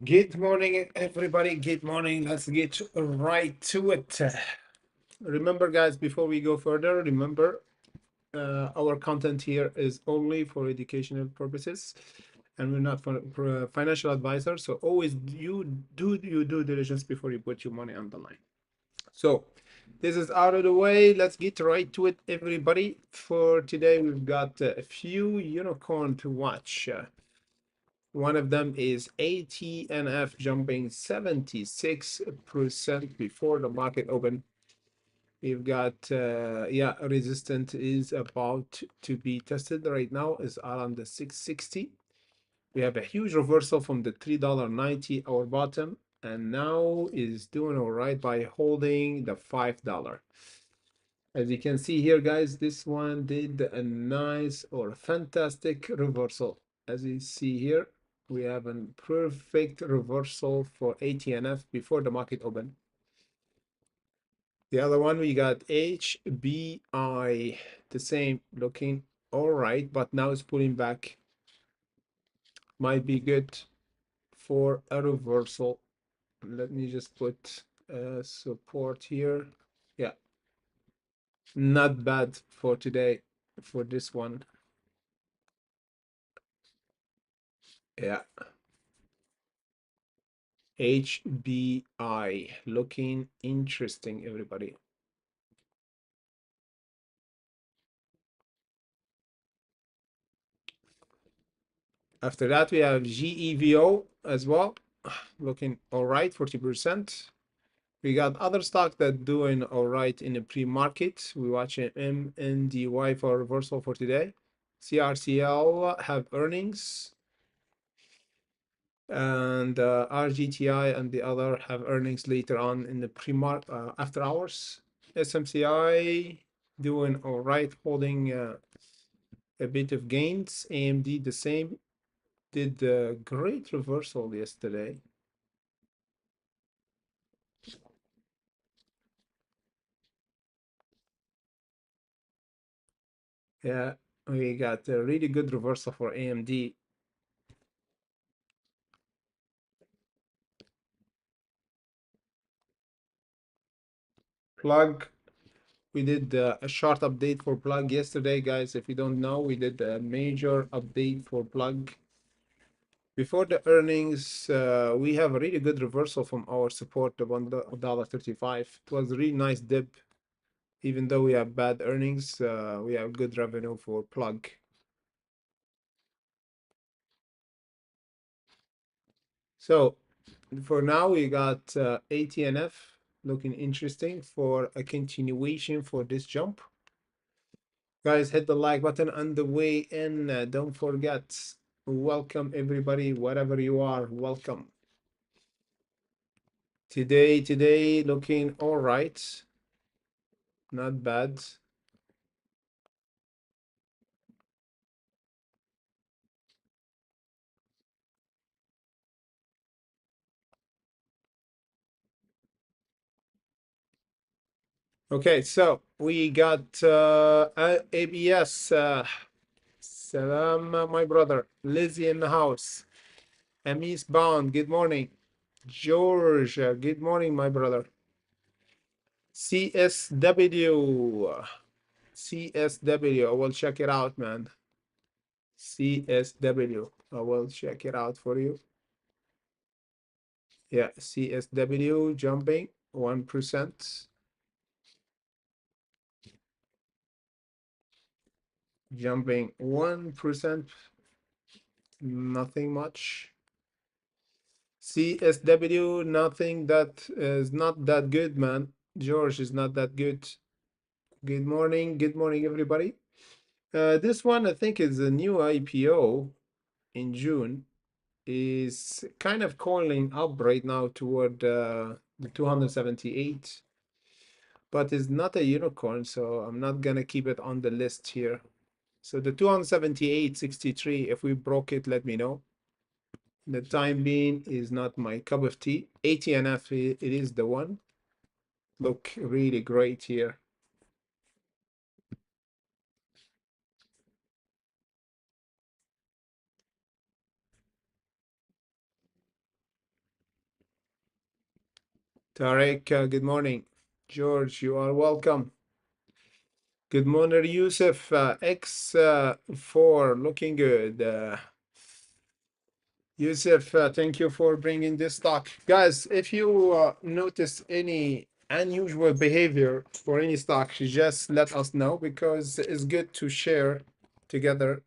Good morning, everybody. Good morning. Let's get right to it. Remember, guys, before we go further, remember our content here is only for educational purposes, and we're not for financial advisors. So always you do due diligence before you put your money on the line. So this is out of the way. Let's get right to it, everybody. For today, we've got a few unicorn to watch. One of them is ATNF jumping 76% before the market open. We've got, resistance is about to be tested right now, is around the 660. We have a huge reversal from the $3.90, our bottom, and now is doing all right by holding the $5. As you can see here, guys, this one did a nice or fantastic reversal. As you see here, we have a perfect reversal for ATNF before the market open. The other one, we got HBI, the same, looking all right, but now it's pulling back. Might be good for a reversal. Let me just put support here. Yeah, not bad for today for this one. Yeah. HBI, looking interesting, everybody. After that, we have GEVO as well, looking all right, 40%. We got other stock that doing all right in the pre-market. We watching MNDY for reversal for today. CRCL have earnings, and RGTI and the other have earnings later on in the pre-market after hours. SMCI doing all right, holding a bit of gains. AMD the same, did a great reversal yesterday. Yeah, we got a really good reversal for AMD. Plug, we did a short update for Plug yesterday, guys. If you don't know, we did a major update for Plug. Before the earnings, we have a really good reversal from our support of $1.35. It was a really nice dip. Even though we have bad earnings, we have good revenue for Plug. So for now, we got ATNF looking interesting for a continuation for this jump. Guys, hit the like button on the way in. Don't forget, welcome everybody, wherever you are, welcome. Today looking all right, not bad. Okay, so we got ABS. Salam, my brother. Lizzie in the house. Amis Bound, good morning. George, good morning, my brother. CSW. CSW, I will check it out, man. CSW, I will check it out for you. Yeah, CSW jumping 1%. Jumping 1%. Nothing much. CSW, nothing that is not that good, man. George is not that good. Good morning, everybody. This one, I think, is a new IPO in June. Is kind of calling up right now toward the 278, but is not a unicorn, so I'm not gonna keep it on the list here. So the 278.63, if we broke it, let me know. The time being is not my cup of tea. ATNF, it is the one. Look really great here. Tarek, good morning. George, you are welcome. Good morning, Yusuf. X4, looking good. Yusuf, thank you for bringing this stock. Guys, if you notice any unusual behavior for any stock, just let us know because it's good to share together.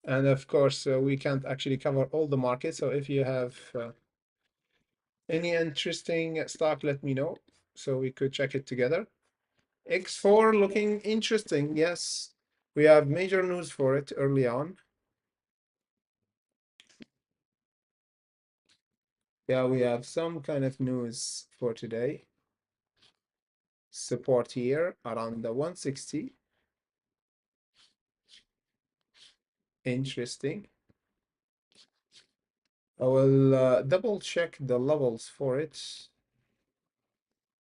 And of course, we can't actually cover all the markets. So if you have any interesting stock, let me know so we could check it together. X4 looking interesting. Yes, we have major news for it early on. Yeah, we have some kind of news for today. Support here around the 160. Interesting. I will double check the levels for it.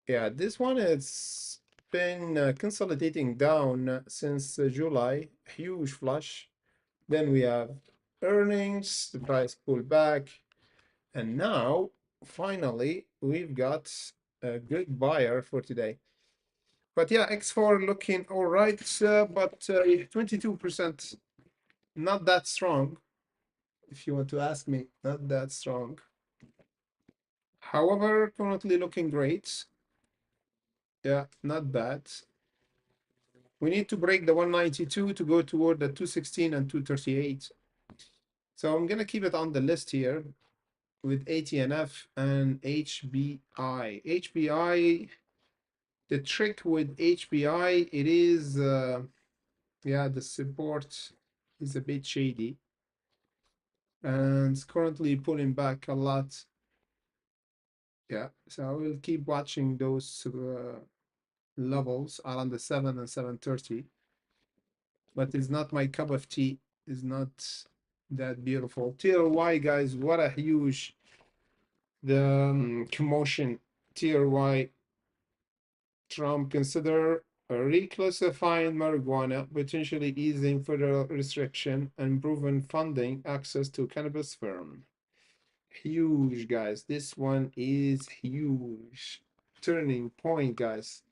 Yeah, this one has been consolidating down since July. Huge flush. Then we have earnings, the price pulled back. And now, finally, we've got a good buyer for today. But yeah, X4 looking all right, but 22%, not that strong, if you want to ask me, not that strong. However, currently looking great. Yeah, not bad. We need to break the 192 to go toward the 216 and 238. So I'm going to keep it on the list here with ATNF and HBI. HBI, the trick with HBI, it is, yeah, the support is a bit shady and it's currently pulling back a lot. Yeah, so I will keep watching those levels around the 7 and 730, but it's not my cup of tea. It's not that beautiful. Tier Y, guys, what a huge commotion. Tier Y, Trump consider reclassifying marijuana, potentially easing federal restriction, and improving funding access to cannabis firm. Huge, guys. This one is huge. Turning point, guys.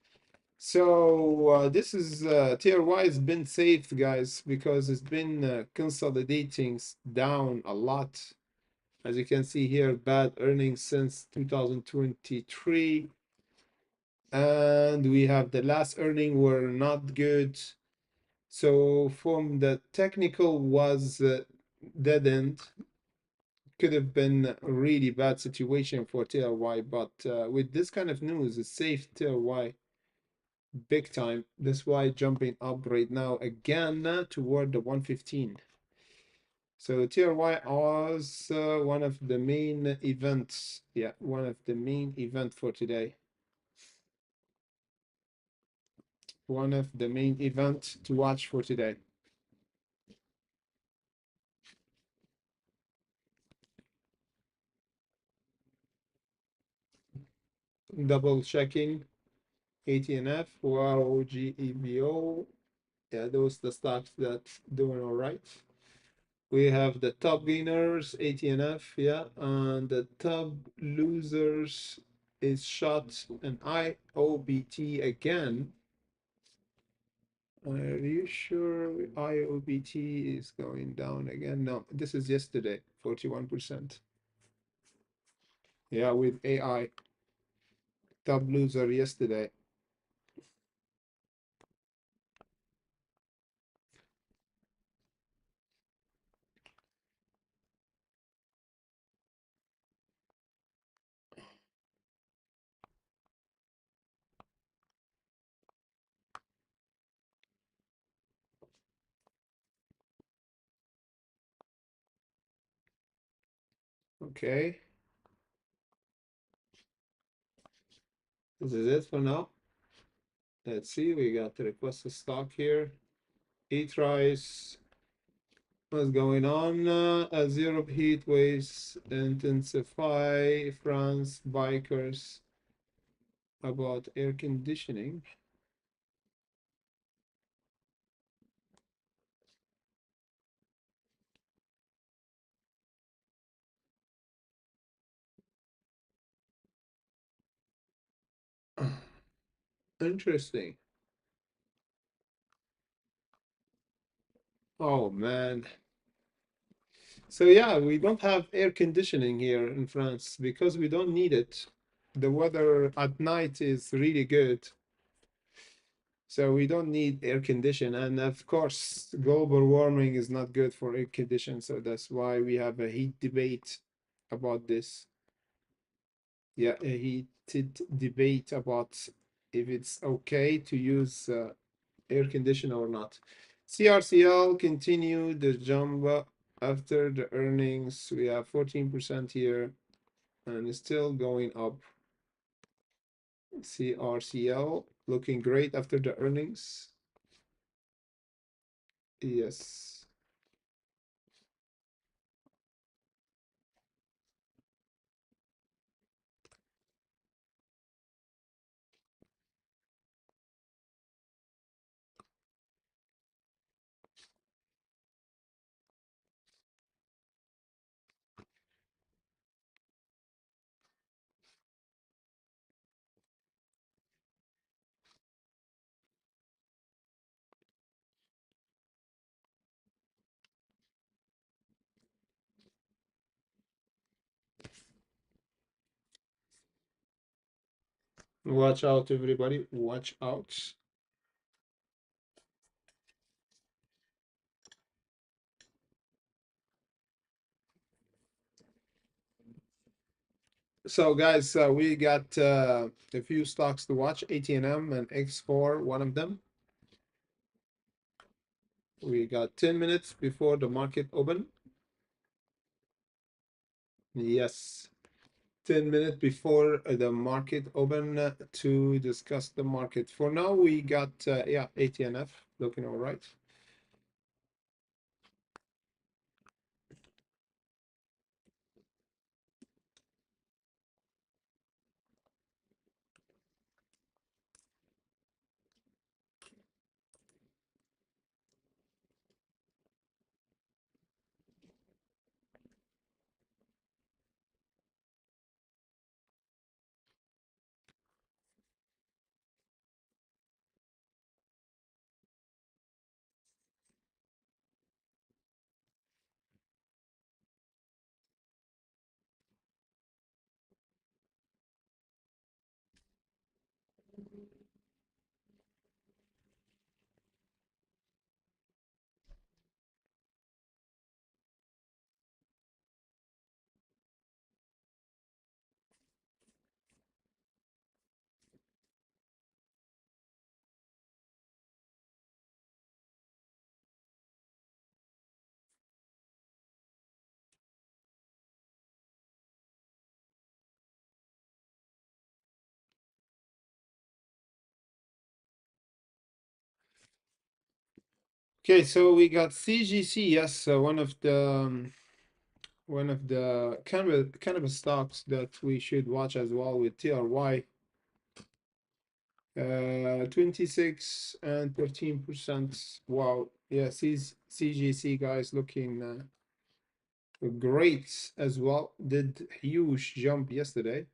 So this is tier Y has been saved, guys, because it's been consolidating down a lot. As you can see here, bad earnings since 2023. And we have the last earning were not good. So from the technical was dead end. Could have been a really bad situation for TLY, but with this kind of news, it saved TLY big time. That's why jumping up right now again toward the 115. So TLY was one of the main events. Yeah, one of the main event for today. One of the main event to watch for today. Double checking ATNF, WOGEVO. Yeah, those the stocks that's doing all right. We have the top gainers, ATNF, yeah, and the top losers is shot and IOBT again. Are you sure IOBT is going down again? No, this is yesterday, 41%. Yeah, with AI, top loser yesterday. Okay, this is it for now. Let's see, we got the requested stock here. E-Trice, what's going on? As Europe heat waves intensify, France bikers about air conditioning. Interesting. Oh man. So yeah, we don't have air conditioning here in France because we don't need it. The weather at night is really good, so we don't need air condition. And of course, global warming is not good for air condition, so that's why we have a heat debate about this. Yeah, a heated debate about if it's okay to use air conditioner or not. CRCL continued the jump after the earnings. We have 14% here and it's still going up. CRCL looking great after the earnings. Yes. Watch out, everybody. Watch out. So, guys, we got a few stocks to watch, AT&M and X4, one of them. We got 10 minutes before the market open. Yes, 10 minutes before the market open to discuss the market. For now, we got, yeah, ATNF looking all right. Okay, so we got CGC, yes, one of the cannabis stocks that we should watch as well with TRY. 26 and 13%. Wow. Yeah, CGC guys looking great as well. Did huge jump yesterday.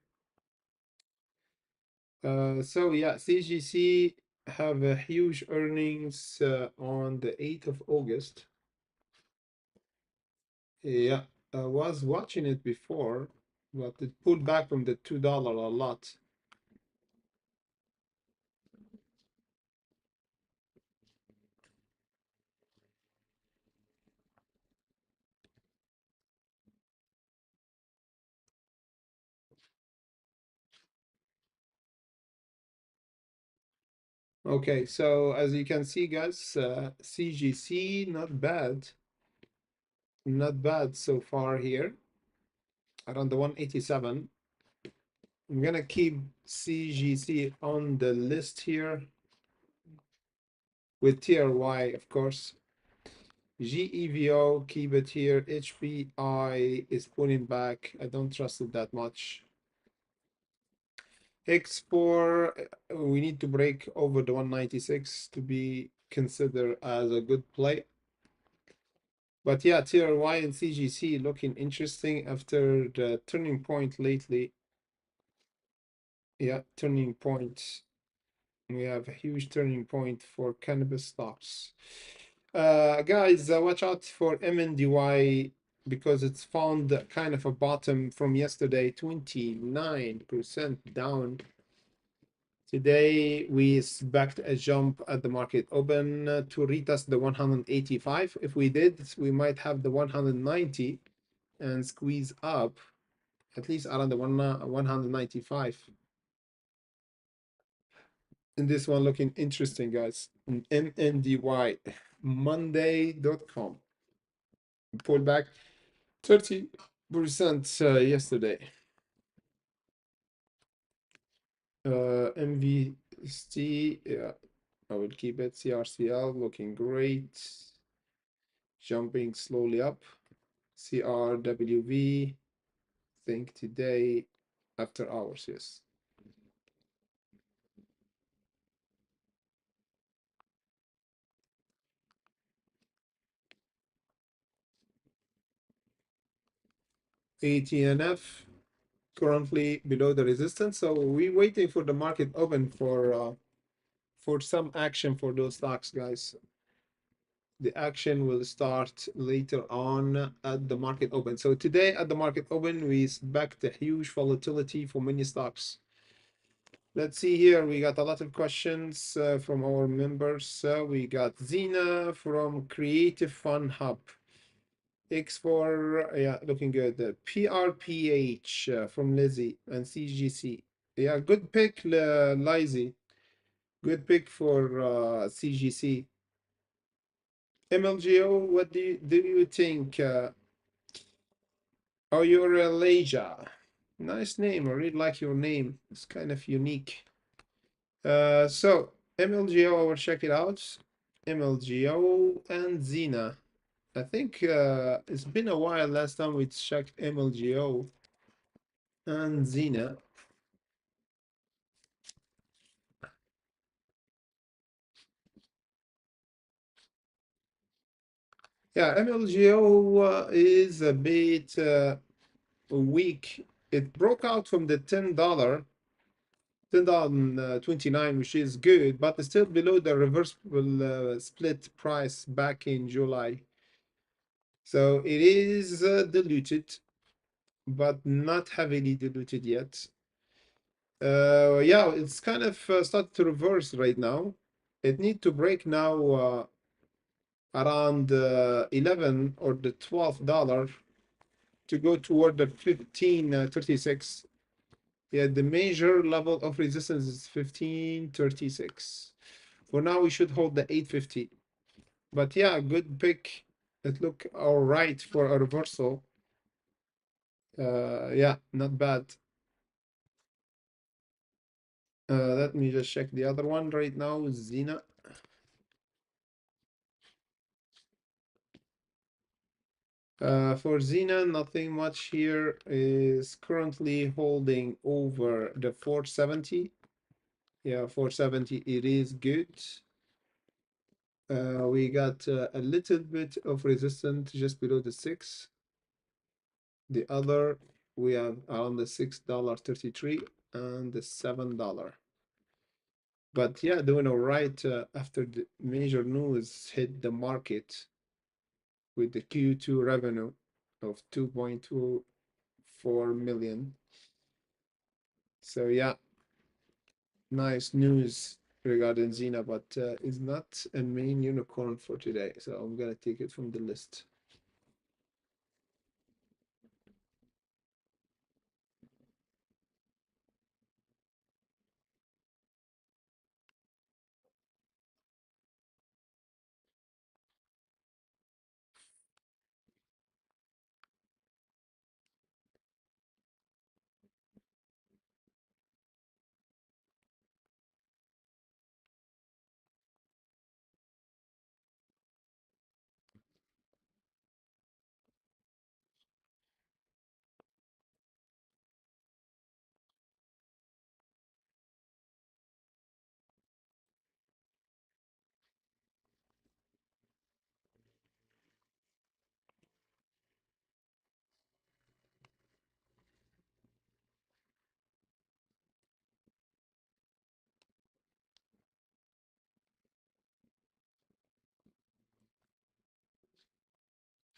So yeah, CGC have a huge earnings on the 8th of August. Yeah, I was watching it before, but it pulled back from the $2 a lot. Okay, so as you can see, guys, CGC not bad so far here around the 187. I'm gonna keep CGC on the list here with TRY, of course. GEVO, keep it here. HPI is pulling back. I don't trust it that much. X4, we need to break over the 196 to be considered as a good play. But yeah, TRY and CGC looking interesting after the turning point lately. Yeah, turning point We have a huge turning point for cannabis stocks. Guys, watch out for MNDY because it's found kind of a bottom from yesterday, 29% down. Today, we expect a jump at the market open to retest the 185. If we did, we might have the 190 and squeeze up at least around the 195. And this one looking interesting, guys. MNDY, Monday.com. Pulled back 30% yesterday. MVST, yeah, I will keep it. CRCL looking great. Jumping slowly up. CRWV, think today after hours, yes. ATNF currently below the resistance, so we're waiting for the market open for some action for those stocks, guys. The action will start later on at the market open. So today at the market open, we expect a huge volatility for many stocks. Let's see here. We got a lot of questions from our members. We got Zena from Creative Fun Hub. X4, yeah, looking good. PRPH from Lizzie and CGC. Yeah, good pick, Lizzie. Good pick for CGC. MLGO, what do you think? Oh, you're Leja. Nice name. I really like your name. It's kind of unique. So MLGO, I will check it out. MLGO and Xena. I think it's been a while last time we checked MLGO and Xena. Yeah, MLGO is a bit weak. It broke out from the $10.29, which is good, but it's still below the reversible split price back in July. So it is diluted, but not heavily diluted yet. Yeah, it's kind of started to reverse right now. It need to break now around 11 or the $12 to go toward the 1536. Yeah, the major level of resistance is 1536. For now, we should hold the 850. But yeah, good pick. It look all right for a reversal. Yeah, not bad. Let me just check the other one right now. Xena. For Xena, nothing much here. Is currently holding over the 470. Yeah, 470. It is good. We got a little bit of resistance just below the 6. The other, we have around the $6.33 and the $7. But yeah, doing all right after the major news hit the market with the Q2 revenue of 2.24 million. So yeah, nice news regarding Xena, but it's not a main unicorn for today. So I'm gonna take it from the list.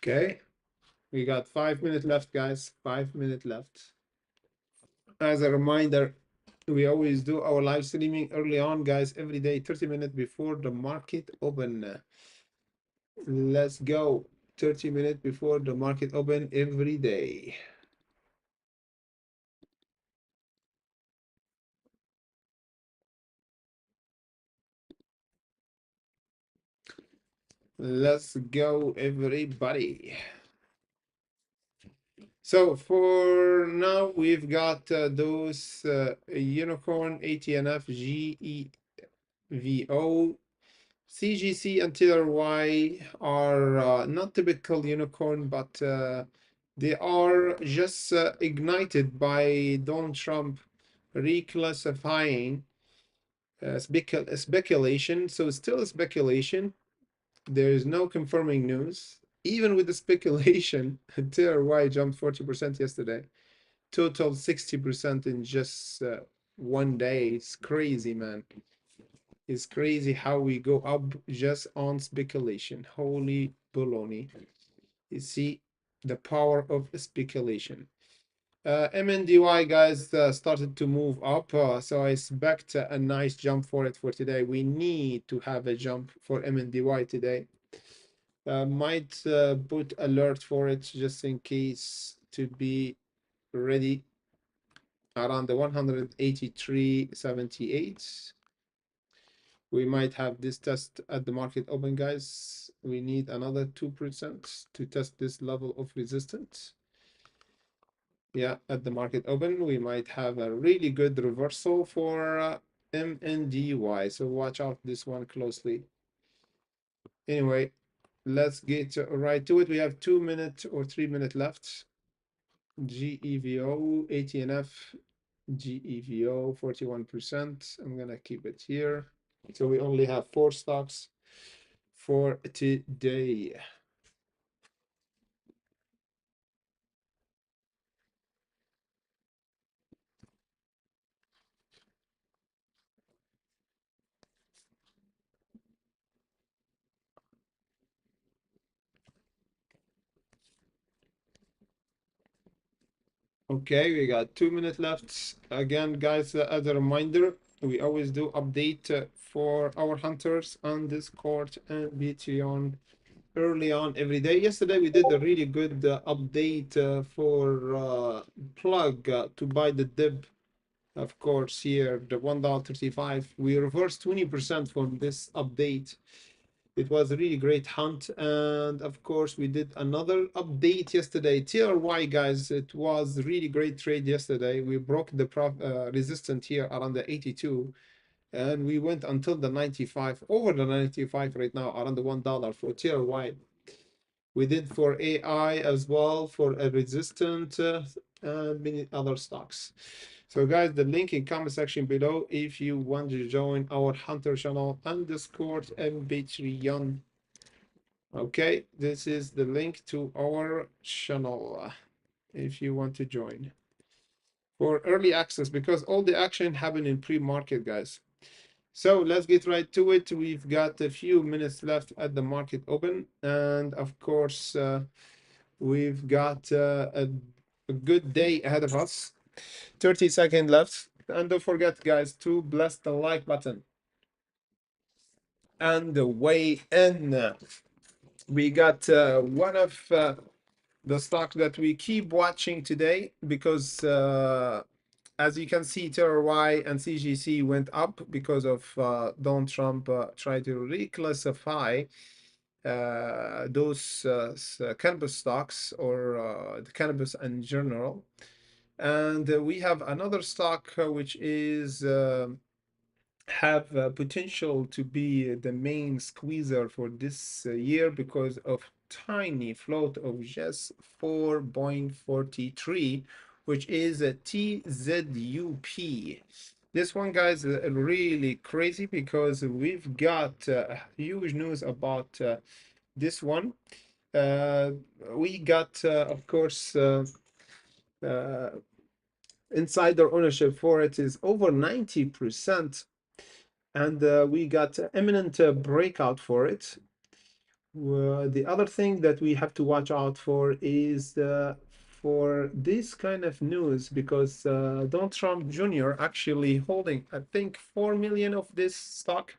Okay, we got 5 minutes left, guys. 5 minutes left. As a reminder, we always do our live streaming early on, guys, every day, 30 minutes before the market open. Let's go. 30 minutes before the market open every day. Let's go, everybody. So for now, we've got those unicorn ATNF GEVO CGC and TRY are not typical unicorn, but they are just ignited by Donald Trump reclassifying speculation. So it's still a speculation. There is no confirming news. Even with the speculation, TRY jumped 40% yesterday. Total 60% in just one day. It's crazy, man. It's crazy how we go up just on speculation. Holy baloney. You see the power of speculation. MNDY, guys, started to move up. So I expect a nice jump for it for today. We need to have a jump for MNDY today. Might put alert for it just in case to be ready around the 183.78. We might have this test at the market open, guys. We need another 2% to test this level of resistance. Yeah, at the market open, we might have a really good reversal for MNDY. So watch out this one closely. Anyway, let's get right to it. We have 2 minutes or 3 minutes left. GEVO, ATNF, GEVO, 41%. I'm gonna keep it here. So we only have 4 stocks for today. Okay, we got 2 minutes left. Again, guys, as a reminder, we always do update for our hunters on Discord and Patreon early on every day. Yesterday, we did a really good update for plug to buy the dip. Of course, here, the $1.35. We reversed 20% from this update. It was a really great hunt. And of course, we did another update yesterday. TRY, guys, it was a really great trade yesterday. We broke the resistance here around the 82. And we went until the 95, over the 95 right now, around the $1 for TRY. We did for AI as well, for a resistant and many other stocks. So guys, the link in comment section below if you want to join our Hunter channel and Discord and Patreon. Okay, this is the link to our channel if you want to join for early access, because all the action happened in pre-market, guys. So let's get right to it. We've got a few minutes left at the market open, and of course we've got a good day ahead of us. 30 seconds left. And don't forget, guys, to bless the like button. And the way in, we got one of the stocks that we keep watching today, because as you can see, TRY and CGC went up because of Donald Trump trying to reclassify those cannabis stocks, or the cannabis in general. And we have another stock which is have potential to be the main squeezer for this year, because of tiny float of just 4.43, which is a TZUP. This one, guys, is really crazy, because we've got huge news about this one. We got, of course, insider ownership for it is over 90%, and we got imminent breakout for it. The other thing that we have to watch out for is for this kind of news, because Donald Trump Jr. actually holding, I think, 4 million of this stock.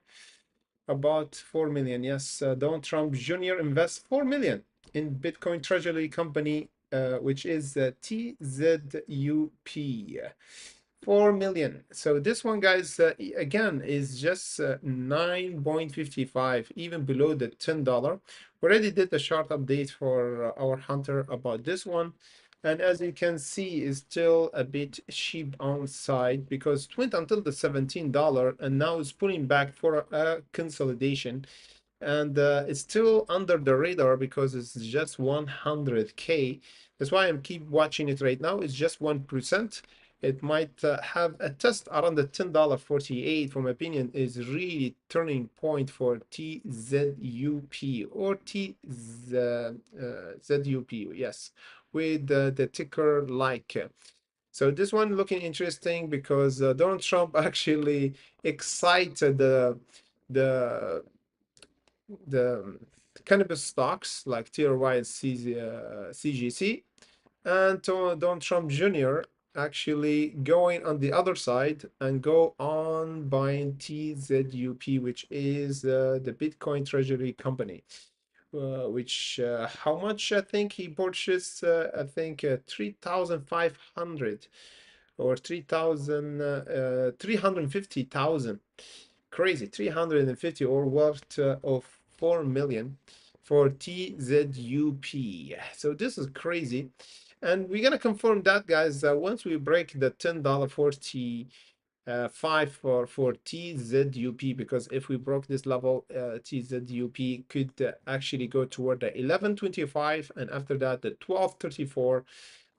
About 4 million, yes. Donald Trump Jr. invests 4 million in Bitcoin treasury company, which is TZUP. 4 million. So this one, guys, again, is just 9.55, even below the $10. We already did a short update for our hunter about this one. And as you can see, is still a bit cheap on side, because it went until the $17 and now it's pulling back for a consolidation. And it's still under the radar because it's just 100K. That's why I'm keep watching it right now. It's just 1%. It might have a test around the $10.48. From my opinion, is really turning point for TZUP or TZUP. Yes, with the ticker like. So this one looking interesting because Donald Trump actually excited the the cannabis stocks like Tier Y and CGC, and Donald Trump Jr. actually going on the other side and go on buying TZUP, which is the Bitcoin treasury company. Which how much I think he purchased? I think 3,500 or 350,000. Crazy, 350, or worth of 4 million for TZUP. So this is crazy. And we're gonna confirm that, guys, once we break the $10.40 5 for TZUP, because if we broke this level, TZUP could actually go toward the 11.25, and after that the 12.34.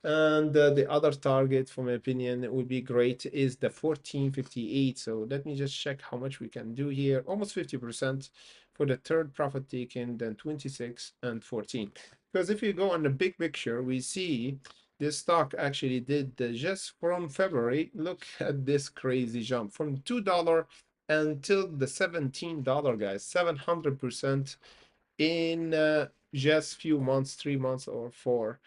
And the other target, for my opinion, would be great is the 14.58. So let me just check how much we can do here. Almost 50% for the third profit taken, then 26 and 14. Because if you go on the big picture, we see this stock actually did just from February. Look at this crazy jump from $2 until the $17, guys. 700% in just few months, 3 months or four.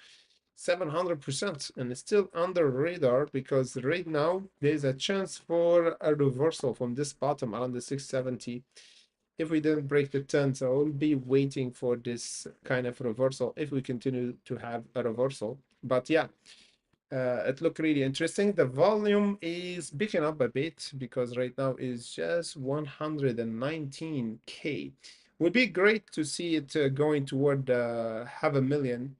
700%, and it's still under radar because right now there's a chance for a reversal from this bottom around the 670 if we didn't break the 10. So I'll be waiting for this kind of reversal if we continue to have a reversal. But yeah, it looked really interesting. The volume is picking up a bit because right now is just 119K. Would be great to see it going toward half a million.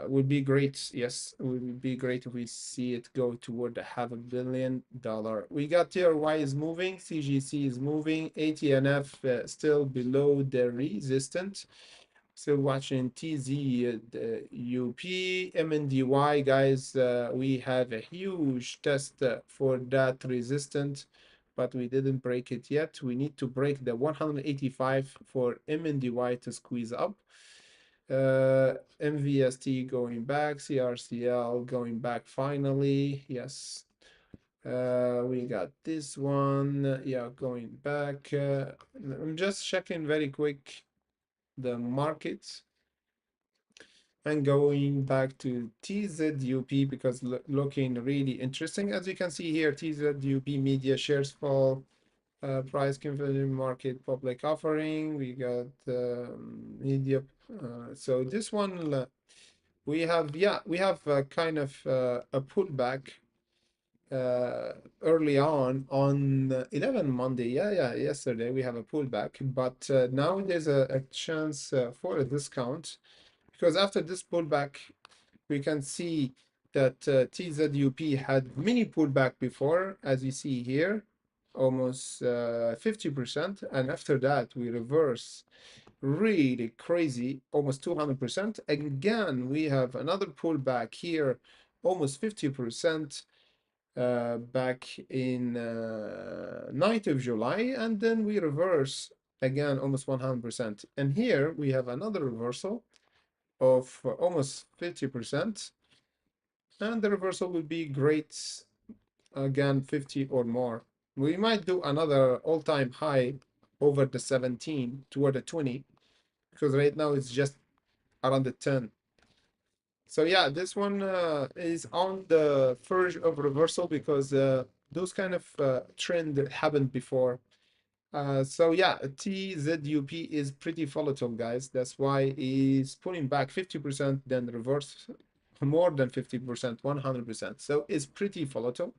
Would be great. Yes, would be great if we see it go toward the $500 million. We got tier Y is moving, CGC is moving, ATNF still below the resistance. Still watching TZ, UP, MNDY, guys. We have a huge test for that resistance, but we didn't break it yet. We need to break the 185 for MNDY to squeeze up. MVST going back, CRCL going back finally. Yes. We got this one. Yeah, going back. I'm just checking very quick the markets and going back to TZUP because looking really interesting. As you can see here, TZUP media shares fall, price confirming market public offering. We got media. So this one we have, yeah, we have kind of a pullback early on 11 Monday. Yeah, yesterday we have a pullback, but now there's a chance for a discount because after this pullback, we can see that TZUP had mini pullback before, as you see here, almost 50%, and after that we reverse really crazy, almost 200%. Again, we have another pullback here, almost 50% back in 9th of July, and then we reverse again almost 100%. And here we have another reversal of almost 50%, and the reversal will be great again, 50 or more. We might do another all-time high over the 17 toward the 20. because right now it's just around the 10. So yeah, this one is on the verge of reversal because those kind of trend that happened before. So yeah, TZUP is pretty volatile, guys. That's why it's pulling back 50%, then reverse more than 50%, 100%. So it's pretty volatile.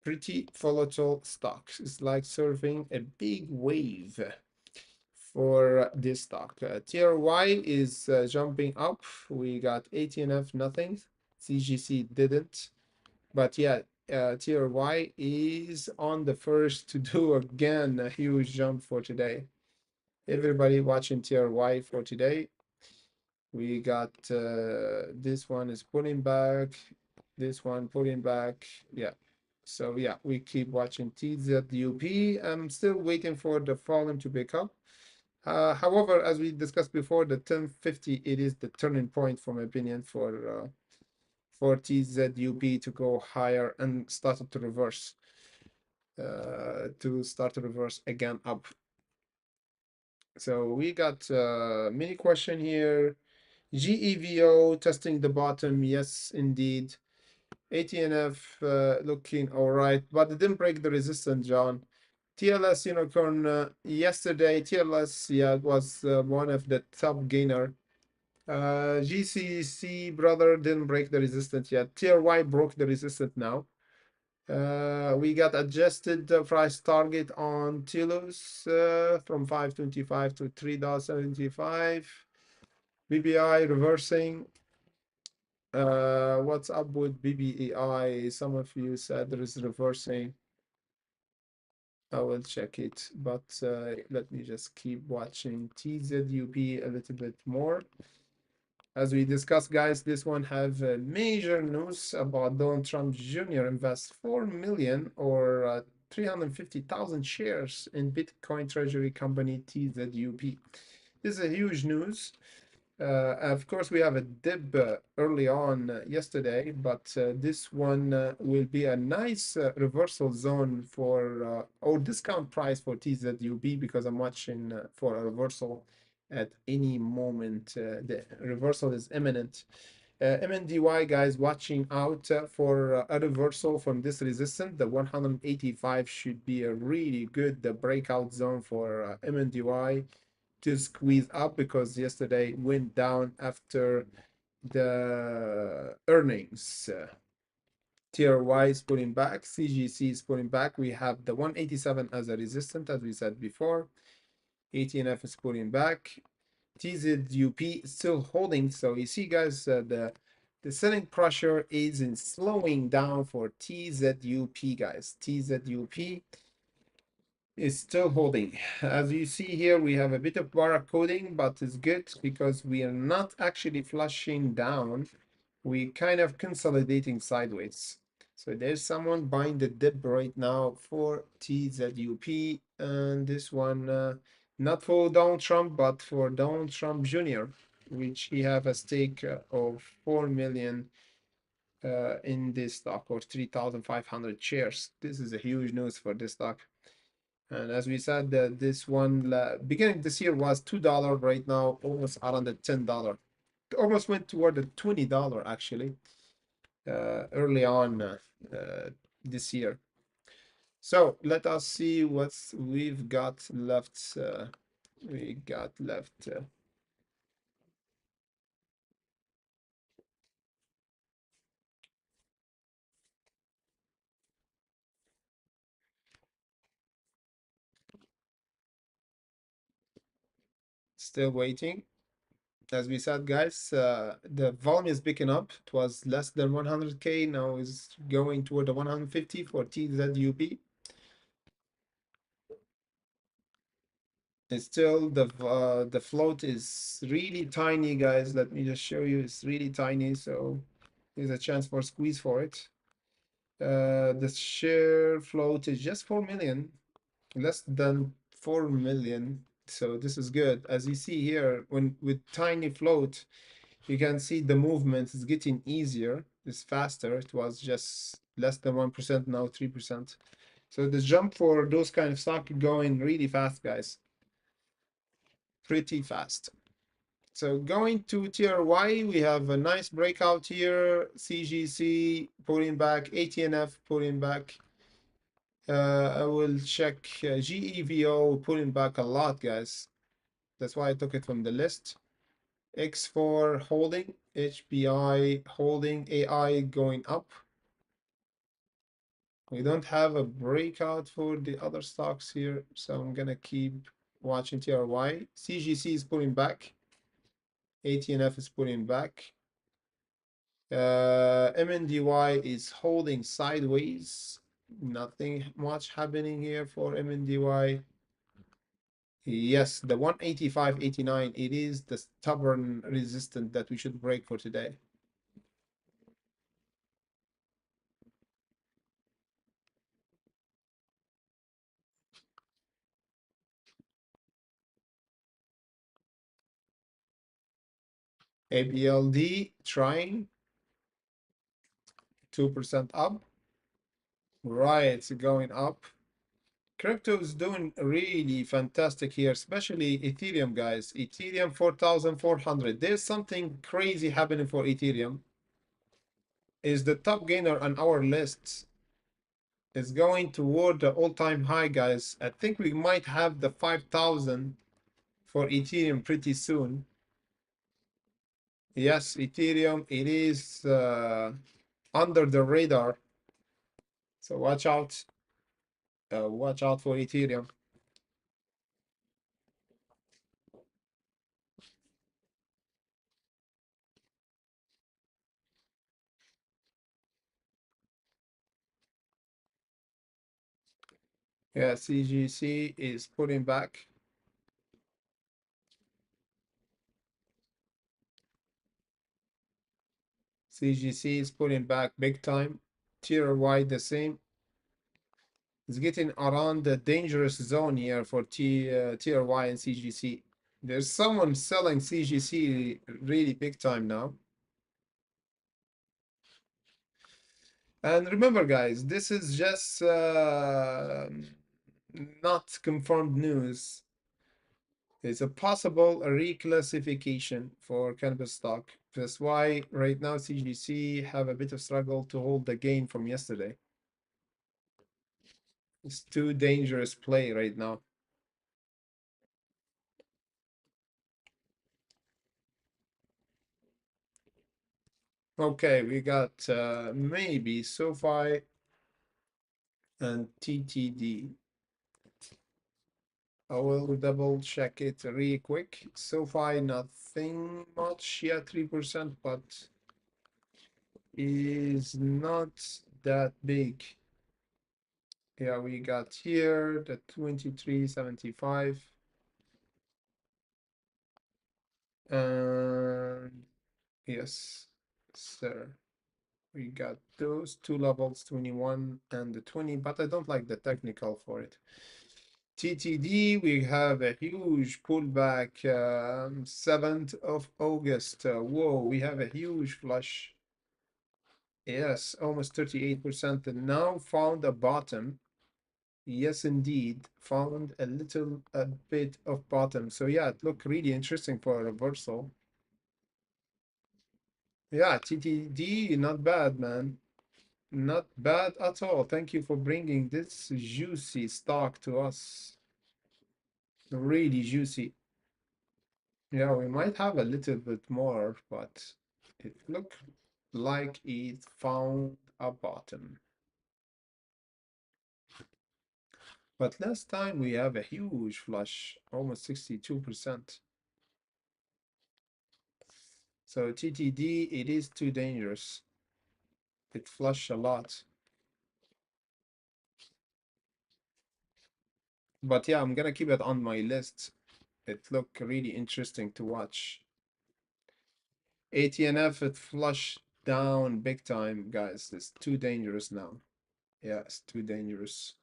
Pretty volatile stocks. It's like surfing a big wave for this stock. TRY is jumping up. We got ATNF nothing. CGC didn't. But yeah, TRY is on the first to do again a huge jump for today. Everybody watching TRY for today. We got this one is pulling back. This one pulling back. Yeah. So yeah, we keep watching TZUP. I'm still waiting for the volume to pick up. However, as we discussed before, the 1050 it is the turning point, for my opinion, for TZUP to go higher and start to reverse, again up. So we got mini question here. GEVO testing the bottom, yes, indeed. ATNF looking all right, but it didn't break the resistance, John. TLS unicorn yesterday. TLS, yeah, was one of the top gainer. GCC brother didn't break the resistance yet. TRY broke the resistance now. We got adjusted price target on Tilus from 525 to $3.75. BBI reversing. What's up with BBEI? Some of you said there is reversing. I will check it, but let me just keep watching TZUP a little bit more. As we discussed, guys, this one have major news about Donald Trump Jr. invest 4 million or 350,000 shares in Bitcoin treasury company TZUP. This is a huge news. Of course, we have a dip early on yesterday, but this one will be a nice reversal zone for or discount price for TZUB because I'm watching for a reversal at any moment. The reversal is imminent. MNDY guys, watching out for a reversal from this resistance. The 185 should be a really good breakout zone for MNDY to squeeze up because yesterday went down after the earnings. TRY is pulling back, CGC is pulling back. We have the 187 as a resistance, as we said before. ATNF is pulling back. TZUP is still holding. So you see, guys, the selling pressure is in slowing down for TZUP, guys. TZUP is still holding. As you see here, we have a bit of barcoding, but it's good because we are not actually flushing down. We kind of consolidating sideways. So there's someone buying the dip right now for TZUP, and this one not for Donald Trump, but for Donald Trump Jr., which he have a stake of 4 million in this stock, or 3,500 shares. This is a huge news for this stock. And as we said, this one beginning this year was $2. Right now, almost around the $10. Almost went toward the $20 actually early on this year. So let us see what we've got left. We got left. Still waiting. As we said, guys, the volume is picking up. It was less than 100K. Now is going toward the 150 for TZUP. It's still the float is really tiny, guys. Let me just show you. It's really tiny, so there's a chance for squeeze for it. The share float is just 4 million, less than 4 million. So this is good. As you see here, when with tiny float, you can see the movement is getting easier. It's faster. It was just less than 1%, now 3%. So the jump for those kind of stock going really fast, guys. pretty fast. So going to tier Y, we have a nice breakout here. CGC pulling back, ATNF pulling back. I will check GEVO pulling back a lot, guys. That's why I took it from the list. X4 holding, HBI holding, AI going up. We don't have a breakout for the other stocks here, so I'm gonna keep watching TRY. CGC is pulling back. ATNF is pulling back. MNDY is holding sideways. Nothing much happening here for MNDY. Yes, the 185.89, it is the stubborn resistance that we should break for today. ABLD trying 2% up. Right, it's going up. Crypto is doing really fantastic here, especially Ethereum, guys. Ethereum 4,400. There's something crazy happening for Ethereum. Is the top gainer on our list is going toward the all-time high, guys. I think we might have the 5,000 for Ethereum pretty soon. Yes, Ethereum, it is under the radar. So watch out for Ethereum. Yeah, CGC is pulling back. CGC is pulling back big time. Tier Y the same. It's getting around the dangerous zone here for Tier Y and CGC. There's someone selling CGC really big time now. And remember, guys, this is just not confirmed news. It's a possible reclassification for cannabis stock. That's why right now CGC have a bit of struggle to hold the gain from yesterday. It's too dangerous play right now. Okay, we got maybe SoFi and TTD. I will double check it really quick. SoFi, nothing much, yeah, 3%, but is not that big. Yeah, we got here the 23.75. And yes, sir. We got those two levels, 21 and the 20, but I don't like the technical for it. TTD, we have a huge pullback, 7th of August. Whoa, we have a huge flush. Yes, almost 38%, and now found a bottom. Yes, indeed, found a bit of bottom. So yeah, it looked really interesting for a reversal. Yeah, TTD, not bad, man. Not bad at all. Thank you for bringing this juicy stock to us. Really juicy. Yeah, we might have a little bit more, but it looked like it found a bottom. But last time we have a huge flush, almost 62%. So TTD, it is too dangerous. It flushed a lot. But yeah, I'm gonna keep it on my list. It looked really interesting to watch. ATNF, it flushed down big time, guys. It's too dangerous now. Yeah, it's too dangerous.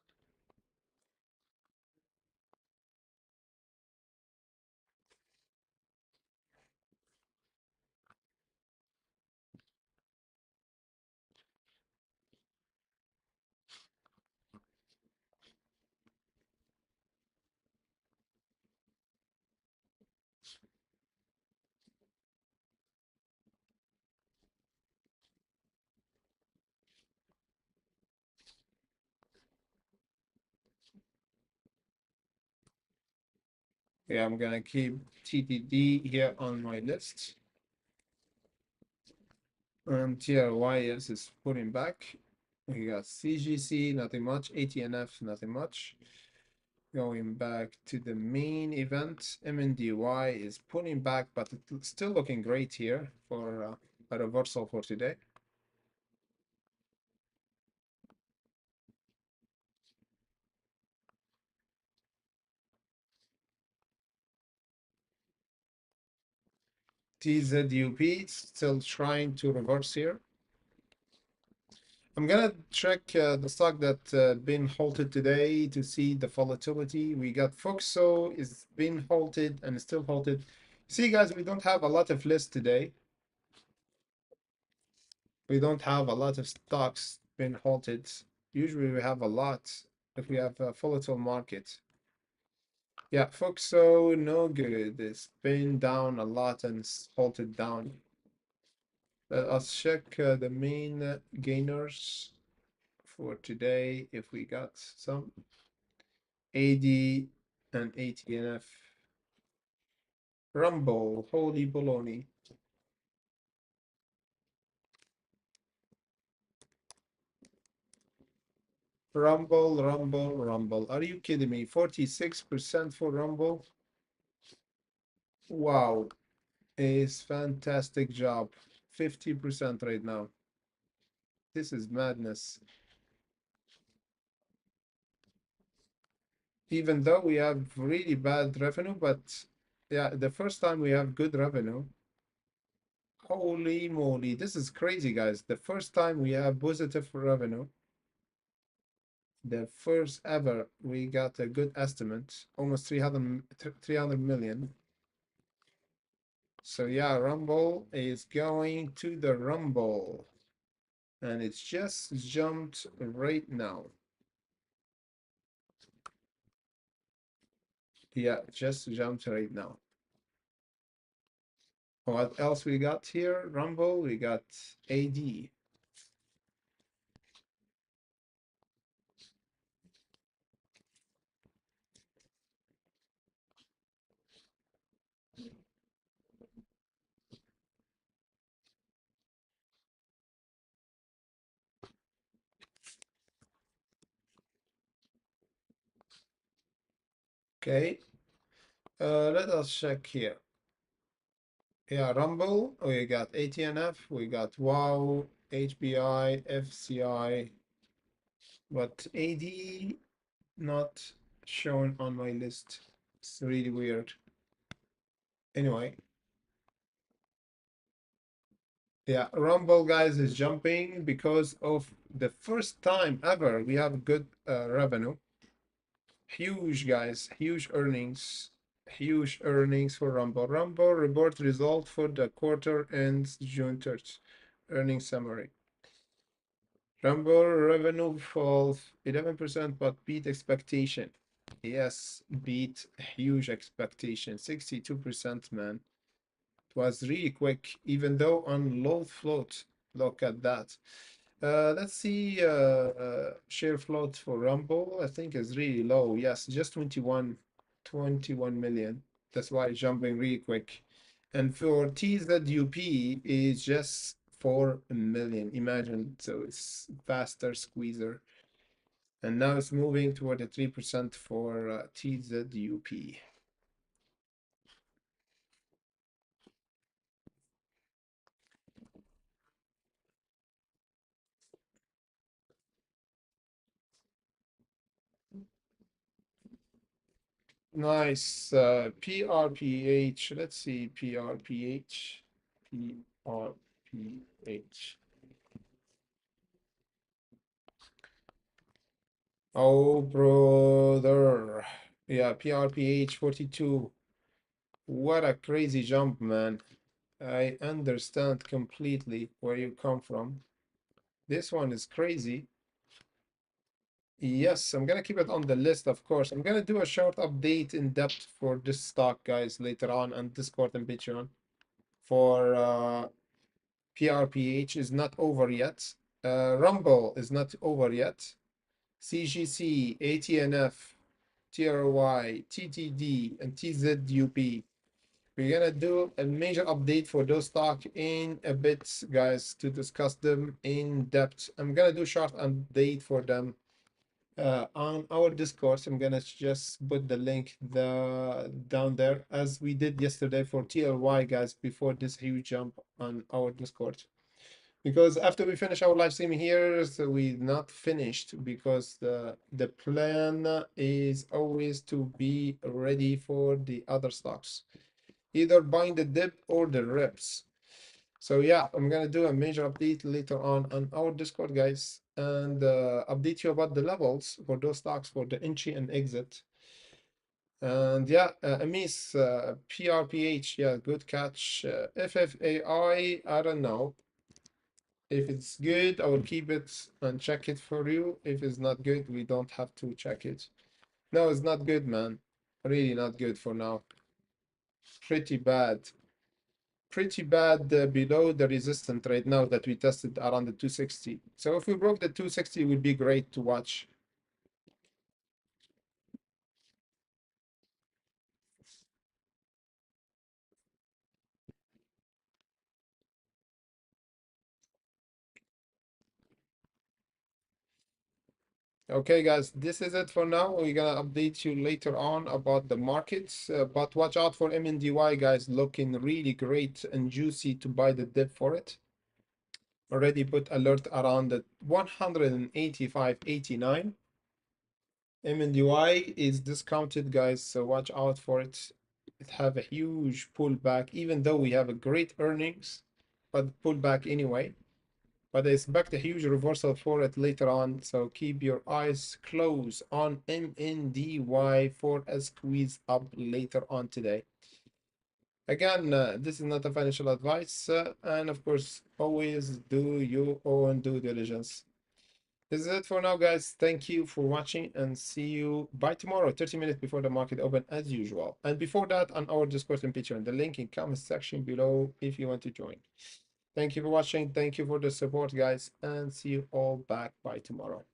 Yeah, I'm gonna keep TDD here on my list. And TRYS is putting back. We got CGC, nothing much. ATNF, nothing much. Going back to the main event, MNDY is pulling back, but it's still looking great here for a reversal for today. TZUP still trying to reverse here. I'm gonna check the stock that been halted today to see the volatility. We got Foxo is been halted and still halted. See, guys, we don't have a lot of lists today. We don't have a lot of stocks been halted. Usually we have a lot if we have a volatile market. Yeah, Foxo, no good. It's been down a lot and it's halted down. Let us check the main gainers for today if we got some. AD and ATNF. Rumble, holy baloney. Rumble, Rumble, Rumble. Are you kidding me? 46% for Rumble? Wow, is fantastic job. 50% right now. This is madness. Even though we have really bad revenue, but yeah, the first time we have good revenue. Holy moly, this is crazy, guys. The first time we have positive revenue. The first ever we got a good estimate, almost 300 million. So yeah, Rumble is going to the Rumble. And it's just jumped right now. Yeah, just jumped right now. What else we got here? Rumble, we got AD. Okay, let us check here. Yeah, Rumble, we got ATNF, we got WOW, HBI, FCI, but AD not shown on my list. It's really weird. Anyway, yeah, Rumble guys is jumping because of the first time ever we have good revenue. Huge guys, huge earnings for Rumble. Rumble report result for the quarter ends June 3rd. Earnings summary. Rumble revenue falls 11% but beat expectation. Yes, beat huge expectation. 62%, man. It was really quick, even though on low float. Look at that. Let's see share float for Rumble. I think is really low. Yes, just 21 million. That's why it's jumping really quick. And for TZUP is just 4 million. Imagine, so it's faster squeezer. And now it's moving toward the 3% for TZUP. Nice. PRPH. Let's see. PRPH. PRPH. Oh, brother. Yeah, PRPH 42. What a crazy jump, man. I understand completely where you come from. This one is crazy. Yes, I'm gonna keep it on the list, of course. I'm gonna do a short update in depth for this stock, guys, later on Discord and Patreon. For PRPH is not over yet. Rumble is not over yet. CGC, ATNF, TRY, TTD, and TZUP. We're gonna do a major update for those stock in a bit, guys, to discuss them in depth. I'm gonna do short update for them on our Discord. I'm gonna just put the link down there as we did yesterday for TLY, guys, before this huge jump on our Discord. Because after we finish our live stream here, so we not finished because the plan is always to be ready for the other stocks, either buying the dip or the reps. So yeah, I'm gonna do a major update later on our Discord, guys, and update you about the levels for those stocks for the entry and exit. And yeah, Amis, PRPH, yeah, good catch. FFAI, I don't know. If it's good, I will keep it and check it for you. If it's not good, we don't have to check it. No, it's not good, man. Really not good for now. Pretty bad. Pretty bad below the resistance right now that we tested around the 260. So if we broke the 260, it would be great to watch. Okay, guys, this is it for now. We're gonna update you later on about the markets, but watch out for MNDY, guys. Looking really great and juicy to buy the dip for it. Already put alert around the 185.89. MNDY is discounted, guys, so watch out for it. It have a huge pullback, even though we have a great earnings, but pullback anyway. But I expect a huge reversal for it later on, so keep your eyes closed on MNDY for a squeeze up later on today. Again, this is not a financial advice, and of course, always do your own due diligence. This is it for now, guys. Thank you for watching and see you by tomorrow, 30 minutes before the market open as usual. And before that, on our Discord and Patreon, the link in comment section below if you want to join. Thank you for watching. Thank you for the support, guys, and see you all back by tomorrow.